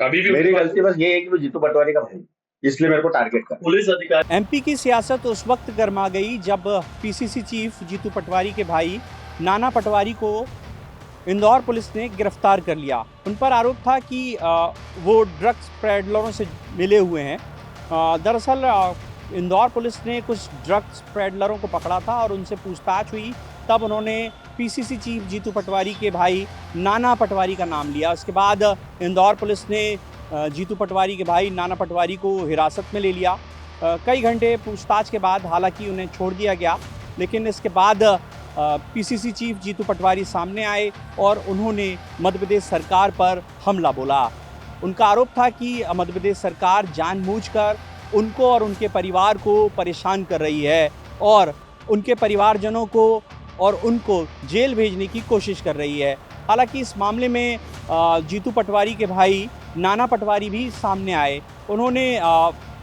कभी भी मेरी गलती बस ये है कि वो जीतू पटवारी का भाई, इसलिए मेरे को टारगेट कर। पुलिस अधिकारी एमपी की सियासत उस वक्त गर्मा गई जब पीसीसी चीफ जीतू पटवारी के भाई नाना पटवारी को इंदौर पुलिस ने गिरफ्तार कर लिया। उन पर आरोप था कि वो ड्रग्स पेडलरों से मिले हुए हैं। दरअसल इंदौर पुलिस ने कुछ ड्रग्स पेडलरों को पकड़ा था और उनसे पूछताछ हुई, तब उन्होंने पीसीसी चीफ जीतू पटवारी के भाई नाना पटवारी का नाम लिया। उसके बाद इंदौर पुलिस ने जीतू पटवारी के भाई नाना पटवारी को हिरासत में ले लिया। कई घंटे पूछताछ के बाद हालांकि उन्हें छोड़ दिया गया, लेकिन इसके बाद पीसीसी चीफ जीतू पटवारी सामने आए और उन्होंने मध्य प्रदेश सरकार पर हमला बोला। उनका आरोप था कि मध्य प्रदेश सरकार जानबूझकर उनको और उनके परिवार को परेशान कर रही है और उनके परिवारजनों को और उनको जेल भेजने की कोशिश कर रही है। हालांकि इस मामले में जीतू पटवारी के भाई नाना पटवारी भी सामने आए। उन्होंने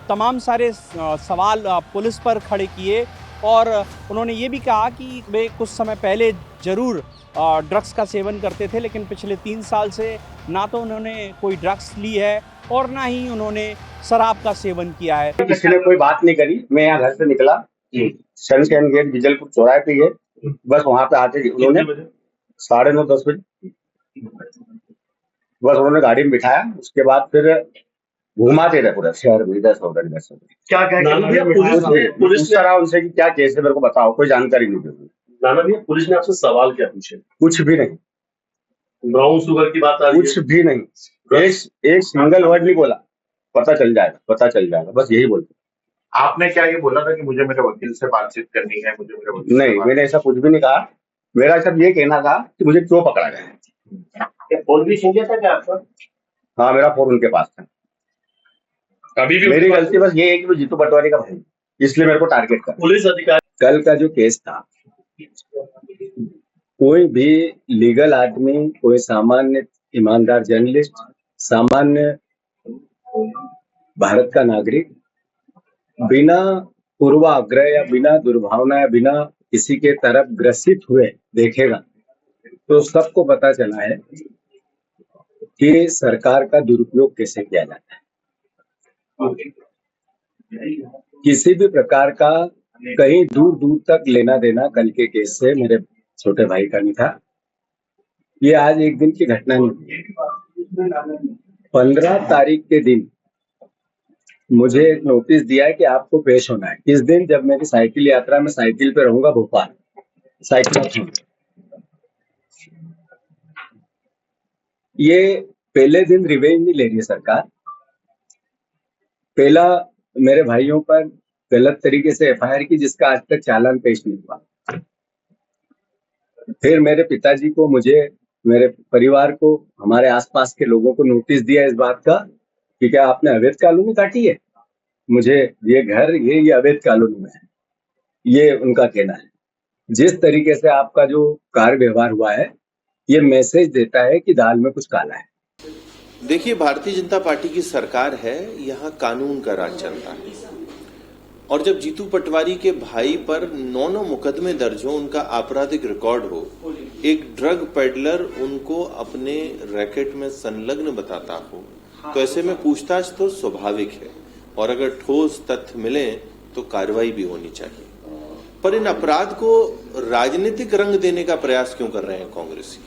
तमाम सारे सवाल पुलिस पर खड़े किए और उन्होंने ये भी कहा कि वे कुछ समय पहले ज़रूर ड्रग्स का सेवन करते थे, लेकिन पिछले 3 साल से ना तो उन्होंने कोई ड्रग्स ली है और ना ही उन्होंने शराब का सेवन किया है। किसी ने कोई बात नहीं करी। मैं यहाँ घर से निकला, सनशाइन गेट बिजलपुर चौराहे पे है, बस वहां पे आते ही उन्होंने 9:30-10 बजे बस उन्होंने गाड़ी में बिठाया। उसके बाद फिर घुमाते रहे पूरा शहर में, इधर से उधर, इधर से उधर। क्या कह नाना भैया, पुलिस ने रहा उनसे कि क्या केस है, मेरे को बताओ, कोई जानकारी नहीं दी। नाना भैया, पुलिस ने आपसे सवाल क्या पूछे? कुछ भी नहीं, ब्राउन शुगर की बात आ रही कुछ भी नहीं, एक सिंगल वर्ड नहीं बोला। पता चल जाएगा, पता चल जाएगा, बस यही बोलते। आपने क्या ये बोला था कि मुझे मेरे वकील से बातचीत करनी है, मुझे मेरे वकील नहीं, मैंने ऐसा कुछ भी नहीं कहा। मेरा सिर्फ ये कहना था कि मुझे क्यों पकड़ा गया। फोन भी छीन लिया था क्या आपका? हाँ, मेरा फोन उनके पास था। कभी भी मेरी गलती बस ये है कि वो जीतू पटवारी का भाई, इसलिए मेरे को टारगेट कर। पुलिस अधिकारी कल का जो केस था, कोई भी लीगल आदमी, कोई सामान्य ईमानदार जर्नलिस्ट, सामान्य भारत का नागरिक बिना पूर्वाग्रह या बिना दुर्भावना या बिना किसी के तरफ ग्रसित हुए देखेगा तो सबको पता चला है कि सरकार का दुरुपयोग कैसे किया जाता है। किसी भी प्रकार का कहीं दूर दूर तक लेना देना कल के केस से मेरे छोटे भाई का नहीं था। ये आज एक दिन की घटना नहीं। 15 तारीख के दिन मुझे एक नोटिस दिया है कि आपको पेश होना है। इस दिन जब मेरी साइकिल यात्रा में साइकिल पे रहूंगा भोपाल, साइकिल। ये पहले दिन रिवेंज नहीं ले रही है सरकार। पहला मेरे भाइयों पर गलत तरीके से एफआईआर की, जिसका आज तक चालान पेश नहीं हुआ। फिर मेरे पिताजी को, मुझे, मेरे परिवार को, हमारे आसपास के लोगों को नोटिस दिया इस बात का कि क्या आपने अवैध कॉलोनी काटी है। मुझे ये घर ये अवैध कॉलोनी में है, ये उनका कहना है। जिस तरीके से आपका जो कार्य व्यवहार हुआ है, ये मैसेज देता है कि दाल में कुछ काला है। देखिए, भारतीय जनता पार्टी की सरकार है, यहाँ कानून का राज चलता है। और जब जीतू पटवारी के भाई पर 9 मुकदमे दर्ज हो, उनका आपराधिक रिकॉर्ड हो, एक ड्रग पेडलर उनको अपने रैकेट में संलग्न बताता हो, तो ऐसे में पूछताछ तो स्वाभाविक है और अगर ठोस तथ्य मिले तो कार्रवाई भी होनी चाहिए। पर इन अपराध को राजनीतिक रंग देने का प्रयास क्यों कर रहे हैं कांग्रेसी?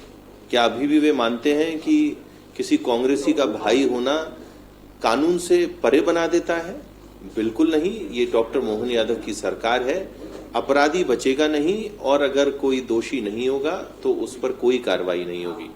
क्या अभी भी वे मानते हैं कि किसी कांग्रेसी का भाई होना कानून से परे बना देता है? बिल्कुल नहीं। ये डॉक्टर मोहन यादव की सरकार है, अपराधी बचेगा नहीं और अगर कोई दोषी नहीं होगा तो उस पर कोई कार्रवाई नहीं होगी।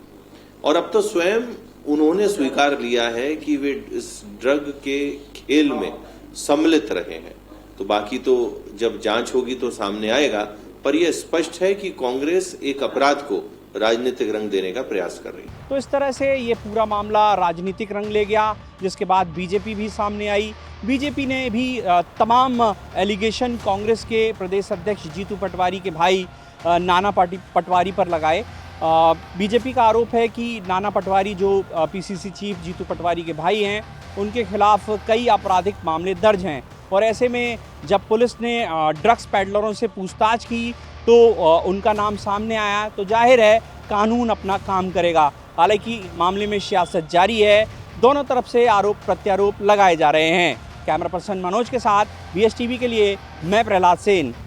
और अब तो स्वयं उन्होंने स्वीकार लिया है कि वे इस ड्रग के खेल में सम्मिलित रहे हैं। तो बाकी तो जब जांच होगी तो सामने आएगा, पर यह स्पष्ट है कि कांग्रेस एक अपराध को राजनीतिक रंग देने का प्रयास कर रही है। तो इस तरह से ये पूरा मामला राजनीतिक रंग ले गया, जिसके बाद बीजेपी भी सामने आई। बीजेपी ने भी तमाम एलिगेशन कांग्रेस के प्रदेश अध्यक्ष जीतू पटवारी के भाई नाना पटवारी पर लगाए। बीजेपी का आरोप है कि नाना पटवारी जो पीसीसी चीफ जीतू पटवारी के भाई हैं, उनके खिलाफ कई आपराधिक मामले दर्ज हैं और ऐसे में जब पुलिस ने ड्रग्स पेडलरों से पूछताछ की तो उनका नाम सामने आया, तो जाहिर है कानून अपना काम करेगा। हालांकि मामले में सियासत जारी है। दोनों तरफ से आरोप प्रत्यारोप लगाए जा रहे हैं। कैमरा पर्सन मनोज के साथ BSTV के लिए मैं प्रहलाद सेन।